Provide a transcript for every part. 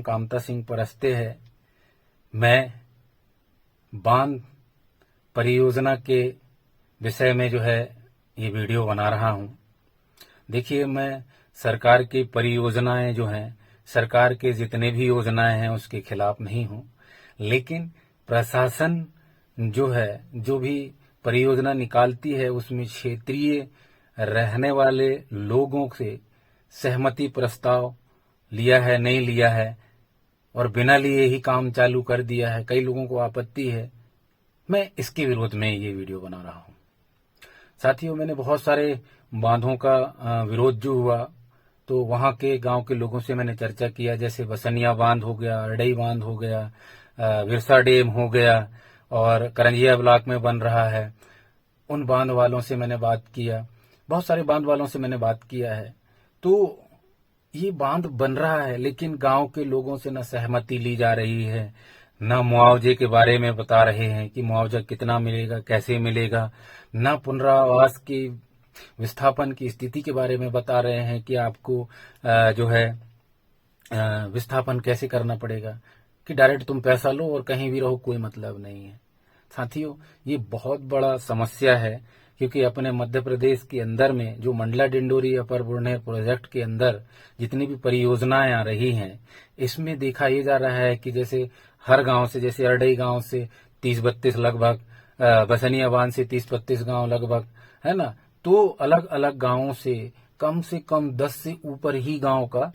कामता सिंह परस्ते है। मैं बांध परियोजना के विषय में जो है ये वीडियो बना रहा हूं। देखिए, मैं सरकार की परियोजनाएं जो हैं, सरकार के जितने भी योजनाएं हैं उसके खिलाफ नहीं हूं, लेकिन प्रशासन जो है, जो भी परियोजना निकालती है उसमें क्षेत्रीय रहने वाले लोगों से सहमति प्रस्ताव लिया है, नहीं लिया है, और बिना लिए ही काम चालू कर दिया है। कई लोगों को आपत्ति है। मैं इसके विरोध में ये वीडियो बना रहा हूं। साथियों, मैंने बहुत सारे बांधों का विरोध जो हुआ तो वहां के गांव के लोगों से मैंने चर्चा किया। जैसे बसनिया बांध हो गया, अरडई बांध हो गया, विरसा डैम हो गया और करंजिया ब्लॉक में बन रहा है। उन बांध वालों से मैंने बात किया, बहुत सारे बांध वालों से मैंने बात किया है। तो ये बांध बन रहा है, लेकिन गांव के लोगों से न सहमति ली जा रही है, न मुआवजे के बारे में बता रहे हैं कि मुआवजा कितना मिलेगा, कैसे मिलेगा, न पुनरावास की विस्थापन की स्थिति के बारे में बता रहे हैं कि आपको जो है विस्थापन कैसे करना पड़ेगा, कि डायरेक्ट तुम पैसा लो और कहीं भी रहो, कोई मतलब नहीं है। साथियों, ये बहुत बड़ा समस्या है, क्योंकि अपने मध्य प्रदेश के अंदर में जो मंडला डिंडोरी अपर बुढ़नेर प्रोजेक्ट के अंदर जितनी भी परियोजनाएं आ रही हैं, इसमें देखा ये जा रहा है कि जैसे हर गांव से, जैसे अरडई गांव से 30-32 लगभग, बसनिया बांध से 30-32 गांव लगभग, है ना, तो अलग अलग गांवों से कम 10 से ऊपर ही गांव का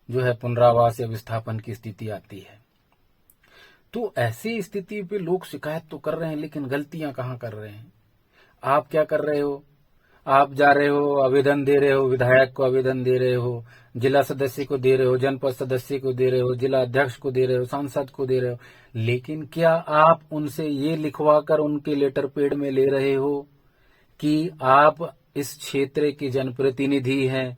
जो है पुनरावास या विस्थापन की स्थिति आती है। तो ऐसी स्थिति पे लोग शिकायत तो कर रहे हैं, लेकिन गलतियां कहाँ कर रहे हैं। आप क्या कर रहे हो? आप जा रहे हो, आवेदन दे रहे हो, विधायक को आवेदन दे रहे हो, जिला सदस्य को दे रहे हो, जनपद सदस्य को दे रहे हो, जिला अध्यक्ष को दे रहे हो, सांसद को दे रहे हो, लेकिन क्या आप उनसे ये लिखवा कर उनके लेटर पेड में ले रहे हो कि आप इस क्षेत्र के जनप्रतिनिधि हैं,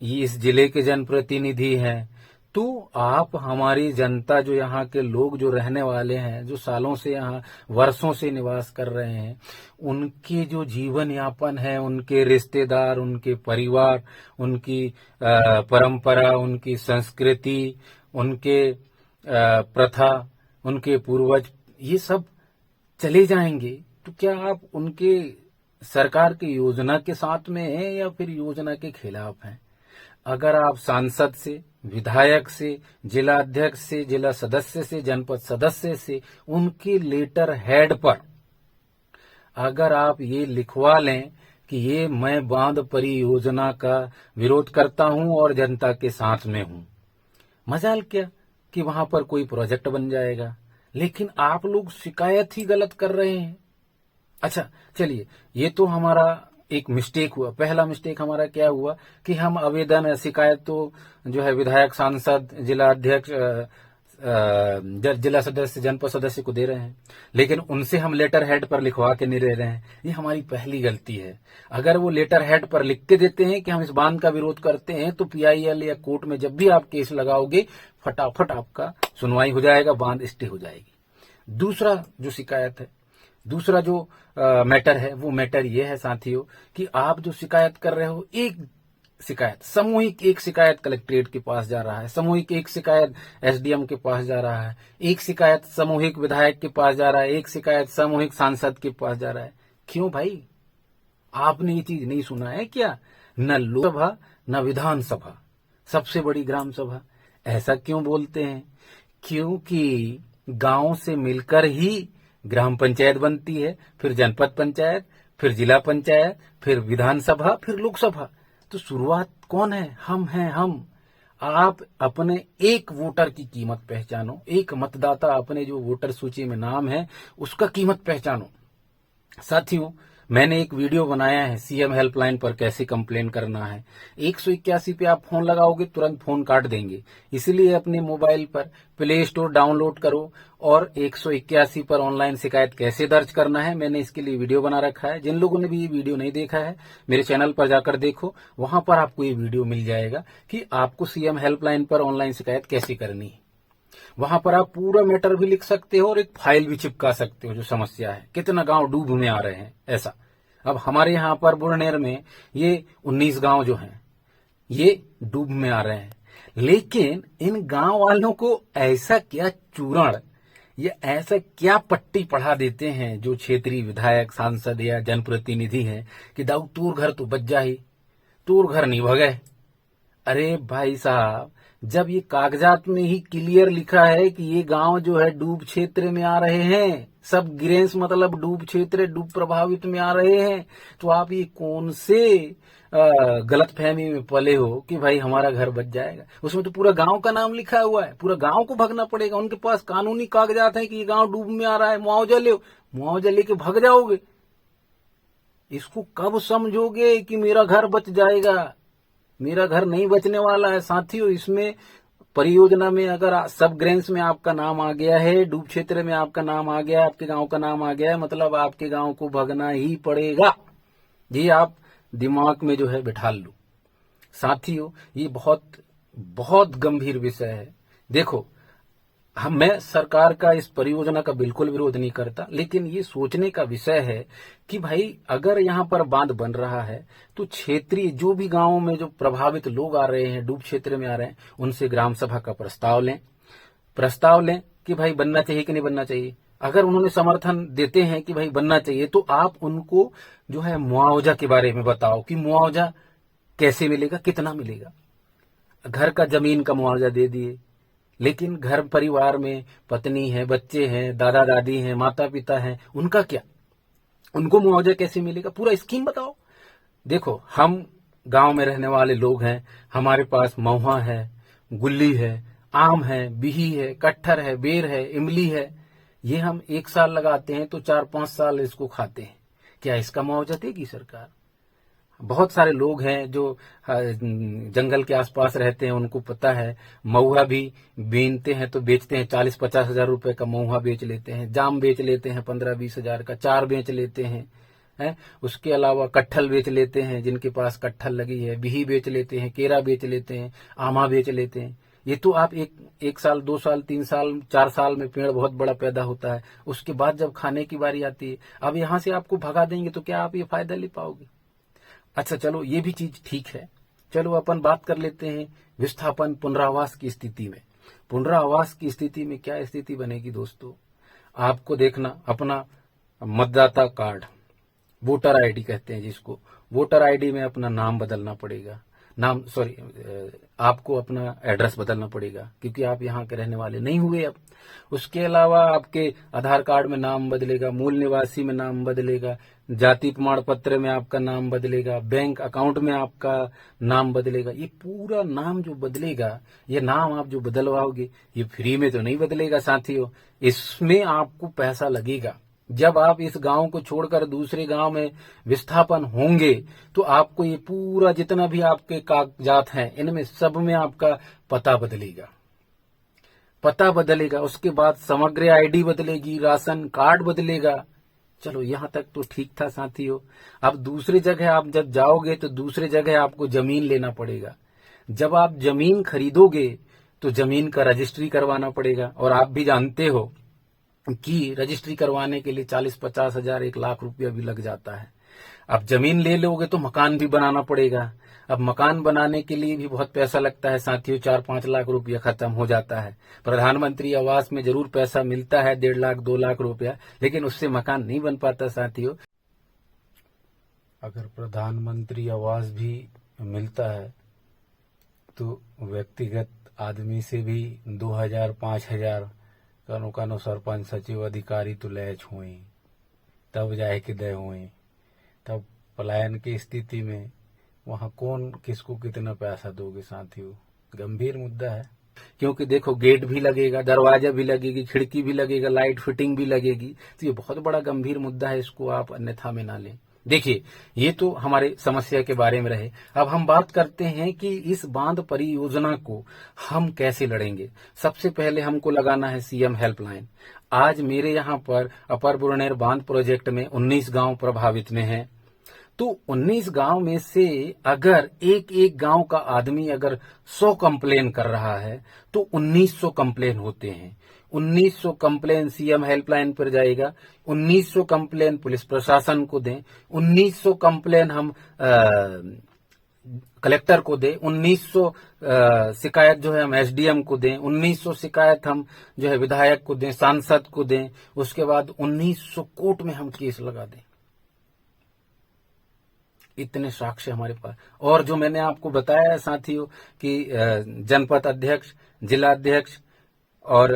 इस जिले के जनप्रतिनिधि हैं? तो आप हमारी जनता, जो यहाँ के लोग जो रहने वाले हैं, जो सालों से यहाँ वर्षों से निवास कर रहे हैं, उनके जो जीवन यापन है, उनके रिश्तेदार, उनके परिवार, उनकी परंपरा, उनकी संस्कृति, उनके प्रथा, उनके पूर्वज, ये सब चले जाएंगे। तो क्या आप उनके सरकार की योजना के साथ में हैं या फिर योजना के खिलाफ हैं? अगर आप सांसद से, विधायक से, जिला अध्यक्ष से, जिला सदस्य से, जनपद सदस्य से, उनके लेटर हेड पर अगर आप ये लिखवा लें कि ये मैं बांध परियोजना का विरोध करता हूं और जनता के साथ में हूं, मजाल क्या कि वहां पर कोई प्रोजेक्ट बन जाएगा। लेकिन आप लोग शिकायत ही गलत कर रहे हैं। अच्छा, चलिए, ये तो हमारा एक मिस्टेक हुआ। पहला मिस्टेक हमारा क्या हुआ कि हम आवेदन, शिकायत तो जो है विधायक, सांसद, जिला अध्यक्ष, जिला सदस्य, जनपद सदस्य को दे रहे हैं, लेकिन उनसे हम लेटर हेड पर लिखवा के नहीं दे रहे हैं। ये हमारी पहली गलती है। अगर वो लेटर हेड पर लिख के देते हैं कि हम इस बांध का विरोध करते हैं, तो PIL या कोर्ट में जब भी आप केस लगाओगे, फटाफट आपका सुनवाई हो जाएगा, बांध स्टे हो जाएगी। दूसरा जो शिकायत है, दूसरा जो मैटर है, वो मैटर ये है साथियों कि आप जो शिकायत कर रहे हो, एक शिकायत सामूहिक, एक शिकायत कलेक्ट्रेट के पास जा रहा है, सामूहिक एक शिकायत SDM के पास जा रहा है, एक शिकायत सामूहिक विधायक के पास जा रहा है, एक शिकायत सामूहिक सांसद के पास जा रहा है। क्यों भाई? आपने ये चीज नहीं सुना है क्या? न लोकसभा न विधानसभा, सबसे बड़ी ग्राम सभा। ऐसा क्यों बोलते हैं? क्योंकि गांव से मिलकर ही ग्राम पंचायत बनती है, फिर जनपद पंचायत, फिर जिला पंचायत, फिर विधानसभा, फिर लोकसभा। तो शुरुआत कौन है? हम हैं, हम। आप अपने एक वोटर की कीमत पहचानो, एक मतदाता अपने जो वोटर सूची में नाम है उसका कीमत पहचानो। साथियों, मैंने एक वीडियो बनाया है CM हेल्पलाइन पर कैसे कंप्लेन करना है। 181 पे आप फोन लगाओगे, तुरंत फोन काट देंगे। इसलिए अपने मोबाइल पर प्ले स्टोर डाउनलोड करो और 181 पर ऑनलाइन शिकायत कैसे दर्ज करना है, मैंने इसके लिए वीडियो बना रखा है। जिन लोगों ने भी ये वीडियो नहीं देखा है, मेरे चैनल पर जाकर देखो, वहां पर आपको ये वीडियो मिल जाएगा कि आपको CM हेल्पलाइन पर ऑनलाइन शिकायत कैसे करनी है। वहां पर आप पूरा मैटर भी लिख सकते हो और एक फाइल भी चिपका सकते हो, जो समस्या है, कितना गांव डूब में आ रहे हैं, ऐसा। अब हमारे यहाँ पर बुढ़नेर में ये 19 गांव जो हैं, ये डूब में आ रहे हैं। लेकिन इन गांव वालों को ऐसा क्या चूरण या ऐसा क्या पट्टी पढ़ा देते हैं जो क्षेत्रीय विधायक, सांसद या जनप्रतिनिधि हैं कि दाऊ तूर घर तो बच जा ही, तूर घर नहीं भगे। अरे भाई साहब, जब ये कागजात में ही क्लियर लिखा है कि ये गांव जो है डूब क्षेत्र में आ रहे हैं, सब गिरेंस मतलब डूब क्षेत्र, डूब प्रभावित में आ रहे हैं, तो आप ये कौन से गलतफहमी में पले हो कि भाई हमारा घर बच जाएगा। उसमें तो पूरा गांव का नाम लिखा हुआ है, पूरा गांव को भगना पड़ेगा। उनके पास कानूनी कागजात हैं कि ये गांव डूब में आ रहा है, मुआवजा ले, मुआवजा लेके भग जाओगे। इसको कब समझोगे कि मेरा घर बच जाएगा? मेरा घर नहीं बचने वाला है साथियों। इसमें परियोजना में अगर सब ग्रेन्स में आपका नाम आ गया है, डूब क्षेत्र में आपका नाम आ गया है, आपके गांव का नाम आ गया है, मतलब आपके गांव को भगना ही पड़ेगा। ये आप दिमाग में जो है बिठा लो साथियों। ये बहुत बहुत गंभीर विषय है। देखो, मैं सरकार का इस परियोजना का बिल्कुल विरोध नहीं करता, लेकिन ये सोचने का विषय है कि भाई अगर यहाँ पर बांध बन रहा है तो क्षेत्रीय जो भी गांवों में जो प्रभावित लोग आ रहे हैं, डूब क्षेत्र में आ रहे हैं, उनसे ग्राम सभा का प्रस्ताव लें कि भाई बनना चाहिए कि नहीं बनना चाहिए। अगर उन्होंने समर्थन देते हैं कि भाई बनना चाहिए, तो आप उनको जो है मुआवजा के बारे में बताओ कि मुआवजा कैसे मिलेगा, कितना मिलेगा। घर का जमीन का मुआवजा दे दिए, लेकिन घर परिवार में पत्नी है, बच्चे हैं, दादा दादी हैं, माता पिता हैं, उनका क्या, उनको मुआवजा कैसे मिलेगा, पूरा स्कीम बताओ। देखो, हम गांव में रहने वाले लोग हैं, हमारे पास महुआ है, गुल्ली है, आम है, बिही है, कटहर है, बेर है, इमली है। ये हम 1 साल लगाते हैं तो 4-5 साल इसको खाते हैं। क्या इसका मुआवजा देगी सरकार? बहुत सारे लोग हैं जो जंगल के आसपास रहते हैं, उनको पता है। महुआ भी बीनते हैं तो बेचते हैं, 40-50 हजार रुपए का महुआ बेच लेते हैं। जाम बेच लेते हैं 15-20 हजार का, चार बेच लेते हैं। उसके अलावा कटहल बेच लेते हैं, जिनके पास कटहल लगी है, बिही बेच लेते हैं, केरा बेच लेते हैं, आमा बेच लेते हैं। ये तो आप एक साल, 2 साल, 3 साल, 4 साल में पेड़ बहुत बड़ा पैदा होता है। उसके बाद जब खाने की बारी आती है, अब यहां से आपको भगा देंगे तो क्या आप ये फायदा ले पाओगे? अच्छा चलो, ये भी चीज ठीक है। चलो अपन बात कर लेते हैं विस्थापन पुनरावास की स्थिति में। पुनरावास की स्थिति में क्या स्थिति बनेगी दोस्तों? आपको देखना, अपना मतदाता कार्ड, वोटर आईडी कहते हैं जिसको, वोटर आईडी में अपना नाम बदलना पड़ेगा। आपको अपना एड्रेस बदलना पड़ेगा, क्योंकि आप यहाँ के रहने वाले नहीं हुए अब। उसके अलावा आपके आधार कार्ड में नाम बदलेगा, मूल निवासी में नाम बदलेगा, जाति प्रमाण पत्र में आपका नाम बदलेगा, बैंक अकाउंट में आपका नाम बदलेगा। ये पूरा नाम जो बदलेगा, ये नाम आप जो बदलवाओगे, ये फ्री में तो नहीं बदलेगा साथियों, इसमें आपको पैसा लगेगा। जब आप इस गांव को छोड़कर दूसरे गांव में विस्थापन होंगे तो आपको ये पूरा जितना भी आपके कागजात हैं, इनमें सब में आपका पता बदलेगा। उसके बाद समग्र आईडी बदलेगी, राशन कार्ड बदलेगा। चलो यहां तक तो ठीक था साथियों। अब दूसरी जगह आप जब जाओगे तो दूसरी जगह आपको जमीन लेना पड़ेगा। जब आप जमीन खरीदोगे तो जमीन का रजिस्ट्री करवाना पड़ेगा, और आप भी जानते हो कि रजिस्ट्री करवाने के लिए 40-50 हजार, 1 लाख रुपया भी लग जाता है। अब जमीन ले लोगे तो मकान भी बनाना पड़ेगा। अब मकान बनाने के लिए भी बहुत पैसा लगता है साथियों, 4-5 लाख रुपया खत्म हो जाता है। प्रधानमंत्री आवास में जरूर पैसा मिलता है, 1.5 लाख 2 लाख रुपया, लेकिन उससे मकान नहीं बन पाता साथियों। अगर प्रधानमंत्री आवास भी मिलता है तो व्यक्तिगत आदमी से भी 2,000-5,000 कानो सरपंच, सचिव, अधिकारी तो लैच हुए, तब जाए के दे हुए। तब पलायन की स्थिति में वहां कौन किसको कितना पैसा दोगे साथियों? गंभीर मुद्दा है, क्योंकि देखो गेट भी लगेगा, दरवाजा भी लगेगी, खिड़की भी लगेगा, लाइट फिटिंग भी लगेगी। तो ये बहुत बड़ा गंभीर मुद्दा है, इसको आप अन्यथा में ना लें। देखिए, ये तो हमारे समस्या के बारे में रहे। अब हम बात करते हैं कि इस बांध परियोजना को हम कैसे लड़ेंगे। सबसे पहले हमको लगाना है सीएम हेल्पलाइन। आज मेरे यहाँ पर अपर बुरनेर बांध प्रोजेक्ट में 19 गांव प्रभावित में हैं। तो 19 गांव में से अगर एक गांव का आदमी अगर 100 कंप्लेन कर रहा है तो 1900 कंप्लेन होते हैं। 1900 कंप्लेन सीएम हेल्पलाइन पर जाएगा, 1900 कंप्लेन पुलिस प्रशासन को दें, 1900 कंप्लेन हम कलेक्टर को दें, 1900 शिकायत जो है हम एसडीएम को दें, 1900 शिकायत हम जो है विधायक को दें, सांसद को दें, उसके बाद 1900 कोर्ट में हम केस लगा दें। इतने साक्ष्य हमारे पास। और जो मैंने आपको बताया है साथियों कि जनपद अध्यक्ष, जिला अध्यक्ष और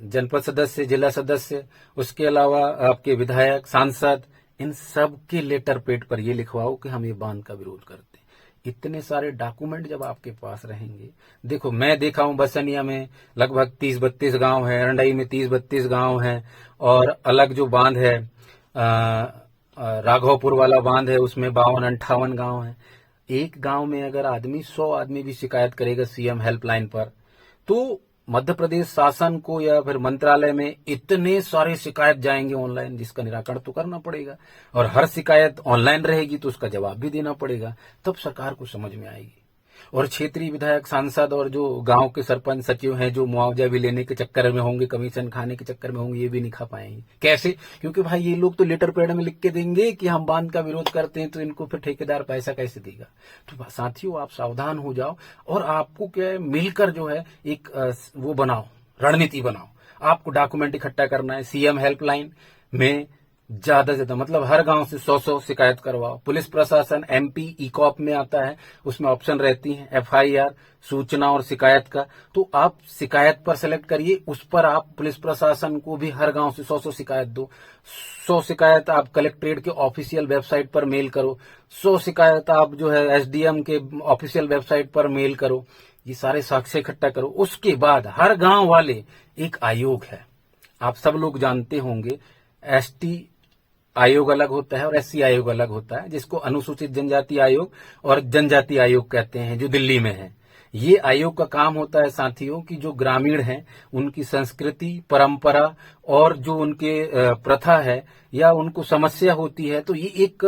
जनपद सदस्य, जिला सदस्य, उसके अलावा आपके विधायक, सांसद, इन सब के लेटर पेड पर ये लिखवाओ कि हम ये बांध का विरोध करते हैं। इतने सारे डॉक्यूमेंट जब आपके पास रहेंगे, देखो मैं देखा हूं बसनिया में लगभग 30-32 गांव है, रंडई में 30-32 गांव है, और अलग जो बांध है राघवपुर वाला बांध है उसमें 52-58 गांव है। एक गांव में अगर 100 आदमी भी शिकायत करेगा सीएम हेल्पलाइन पर, तो मध्य प्रदेश शासन को या फिर मंत्रालय में इतने सारे शिकायत जाएंगे ऑनलाइन, जिसका निराकरण तो करना पड़ेगा। और हर शिकायत ऑनलाइन रहेगी तो उसका जवाब भी देना पड़ेगा, तब सरकार को समझ में आएगी। और क्षेत्रीय विधायक, सांसद और जो गांव के सरपंच सचिव हैं, जो मुआवजा भी लेने के चक्कर में होंगे, कमीशन खाने के चक्कर में होंगे, ये भी नहीं खा पाएंगे। कैसे? क्योंकि भाई ये लोग तो लेटर पैड में लिख के देंगे कि हम बांध का विरोध करते हैं, तो इनको फिर ठेकेदार पैसा कैसे देगा? तो साथियों आप सावधान हो जाओ, और आपको क्या है, मिलकर जो है एक वो बनाओ, रणनीति बनाओ। आपको डॉक्यूमेंट इकट्ठा करना है। सीएम हेल्पलाइन में ज्यादा से ज्यादा मतलब हर गांव से 100 शिकायत करवाओ। पुलिस प्रशासन एमपी ईकॉप में आता है, उसमें ऑप्शन रहती है एफआईआर, सूचना और शिकायत का। तो आप शिकायत पर सेलेक्ट करिए, उस पर आप पुलिस प्रशासन को भी हर गांव से 100 शिकायत दो। 100 शिकायत आप कलेक्ट्रेट के ऑफिशियल वेबसाइट पर मेल करो। 100 शिकायत आप जो है एसडीएम के ऑफिशियल वेबसाइट पर मेल करो। ये सारे साक्ष्य इकट्ठा करो। उसके बाद हर गांव वाले, एक आयोग है, आप सब लोग जानते होंगे, एसटी आयोग अलग होता है और एससी आयोग अलग होता है, जिसको अनुसूचित जनजाति आयोग और जनजाति आयोग कहते हैं, जो दिल्ली में है। ये आयोग का काम होता है साथियों कि जो ग्रामीण हैं उनकी संस्कृति, परंपरा और जो उनके प्रथा है या उनको समस्या होती है, तो ये एक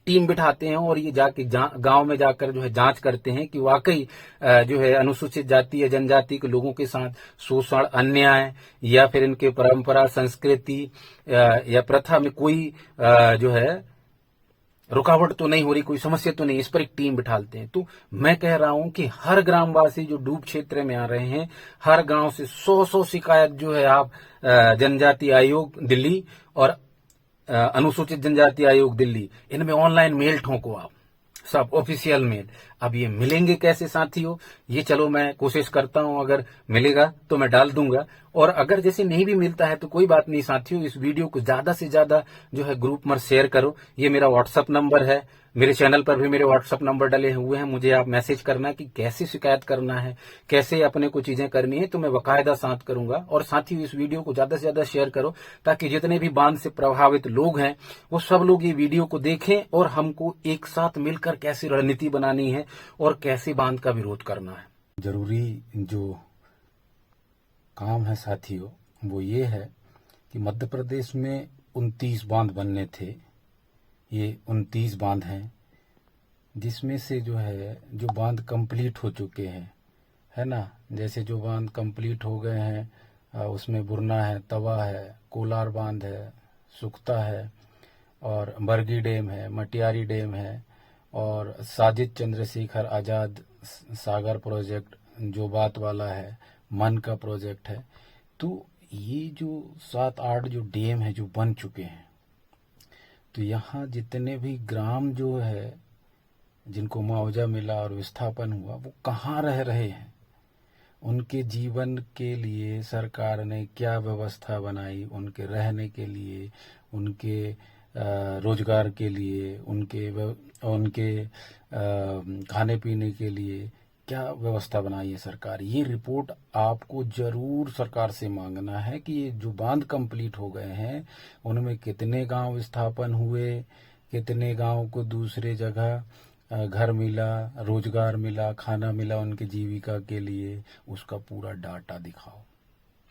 टीम बिठाते हैं और ये जाके गांव में जाकर जो है जांच करते हैं कि वाकई जो है अनुसूचित जाति या जनजाति के लोगों के साथ शोषण, अन्याय या फिर इनके परंपरा, संस्कृति या प्रथा में कोई जो है रुकावट तो नहीं हो रही, कोई समस्या तो नहीं। इस पर एक टीम बिठाते हैं। तो मैं कह रहा हूं कि हर ग्रामवासी जो डूब क्षेत्र में आ रहे हैं, हर गांव से 100 शिकायत जो है आप जनजाति आयोग दिल्ली और अनुसूचित जनजाति आयोग दिल्ली, इनमें ऑनलाइन मेल ठोको आप, सब ऑफिशियल मेल। अब ये मिलेंगे कैसे साथियों? ये चलो मैं कोशिश करता हूं, अगर मिलेगा तो मैं डाल दूंगा, और अगर जैसे नहीं भी मिलता है तो कोई बात नहीं साथियों, इस वीडियो को ज्यादा से ज्यादा जो है ग्रुप में शेयर करो। ये मेरा व्हाट्सएप नंबर है, मेरे चैनल पर भी मेरे व्हाट्सएप नंबर डले हुए हैं। मुझे आप मैसेज करना कि कैसे शिकायत करना है, कैसे अपने को चीजें करनी है, तो मैं बकायदा साथ करूंगा। और साथियों इस वीडियो को ज्यादा से ज्यादा शेयर करो, ताकि जितने भी बांध से प्रभावित लोग हैं वो सब लोग ये वीडियो को देखें और हमको एक साथ मिलकर कैसे रणनीति बनानी है और कैसे बांध का विरोध करना है। जरूरी जो काम है साथियों वो ये है कि मध्य प्रदेश में 29 बांध बनने थे। ये 29 बांध हैं, जिसमें से जो है जो बांध कंप्लीट हो चुके हैं, है ना, जैसे जो बांध कंप्लीट हो गए हैं उसमें बुरना है, तवा है, कोलार बांध है, सुख्ता है, और बरगी डैम है, मटियारी डैम है, और साजिद चंद्रशेखर आजाद सागर प्रोजेक्ट जो बात वाला है, मन का प्रोजेक्ट है। तो ये जो 7-8 जो डैम है जो बन चुके हैं, तो यहाँ जितने भी ग्राम जो है जिनको मुआवजा मिला और विस्थापन हुआ, वो कहाँ रह रहे हैं, उनके जीवन के लिए सरकार ने क्या व्यवस्था बनाई, उनके रहने के लिए, उनके रोजगार के लिए, उनके खाने पीने के लिए क्या व्यवस्था बनाई है सरकार। ये रिपोर्ट आपको जरूर सरकार से मांगना है कि ये जो बांध कंप्लीट हो गए हैं उनमें कितने गांव विस्थापन हुए, कितने गांव को दूसरे जगह घर मिला, रोजगार मिला, खाना मिला उनके जीविका के लिए, उसका पूरा डाटा दिखाओ।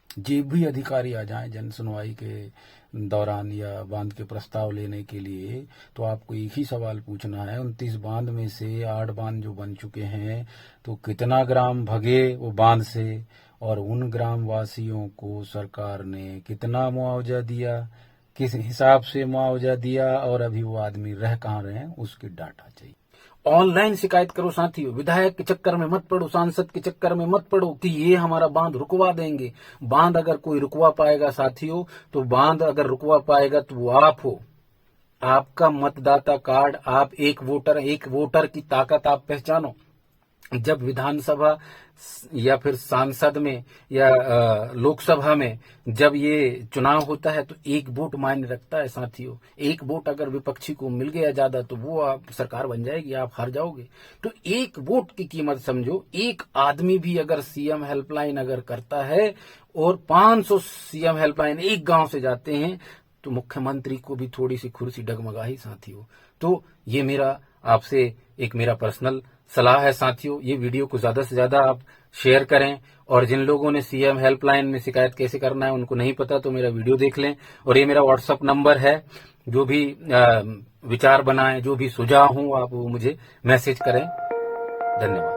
जो भी अधिकारी आ जाएं जन सुनवाई के दौरान या बांध के प्रस्ताव लेने के लिए, तो आपको एक ही सवाल पूछना है, 29 बांध में से 8 बांध जो बन चुके हैं, तो कितना ग्राम भगे वो बांध से, और उन ग्राम वासियों को सरकार ने कितना मुआवजा दिया, किस हिसाब से मुआवजा दिया, और अभी वो आदमी रह कहाँ रहे हैं, उसके डाटा चाहिए। ऑनलाइन शिकायत करो साथियों। विधायक के चक्कर में मत पड़ो, सांसद के चक्कर में मत पड़ो कि ये हमारा बांध रुकवा देंगे। बांध अगर कोई रुकवा पाएगा साथियों, तो बांध अगर रुकवा पाएगा तो वो आप हो। आपका मतदाता कार्ड, आप एक वोटर की ताकत आप पहचानो। जब विधानसभा या फिर सांसद में या लोकसभा में जब ये चुनाव होता है तो एक वोट मायने रखता है साथियों। एक वोट अगर विपक्षी को मिल गया ज्यादा तो वो आप सरकार बन जाएगी, आप हार जाओगे। तो एक वोट की कीमत समझो। एक आदमी भी अगर सीएम हेल्पलाइन अगर करता है और 500 सीएम हेल्पलाइन एक गांव से जाते हैं तो मुख्यमंत्री को भी थोड़ी सी कुर्सी डगमगाही साथियों। तो ये मेरा आपसे एक मेरा पर्सनल सलाह है साथियों। ये वीडियो को ज्यादा से ज्यादा आप शेयर करें, और जिन लोगों ने सीएम हेल्पलाइन में शिकायत कैसे करना है उनको नहीं पता तो मेरा वीडियो देख लें। और ये मेरा व्हाट्सएप नंबर है, जो भी विचार बनाएं, जो भी सुझाव हो आप वो मुझे मैसेज करें। धन्यवाद।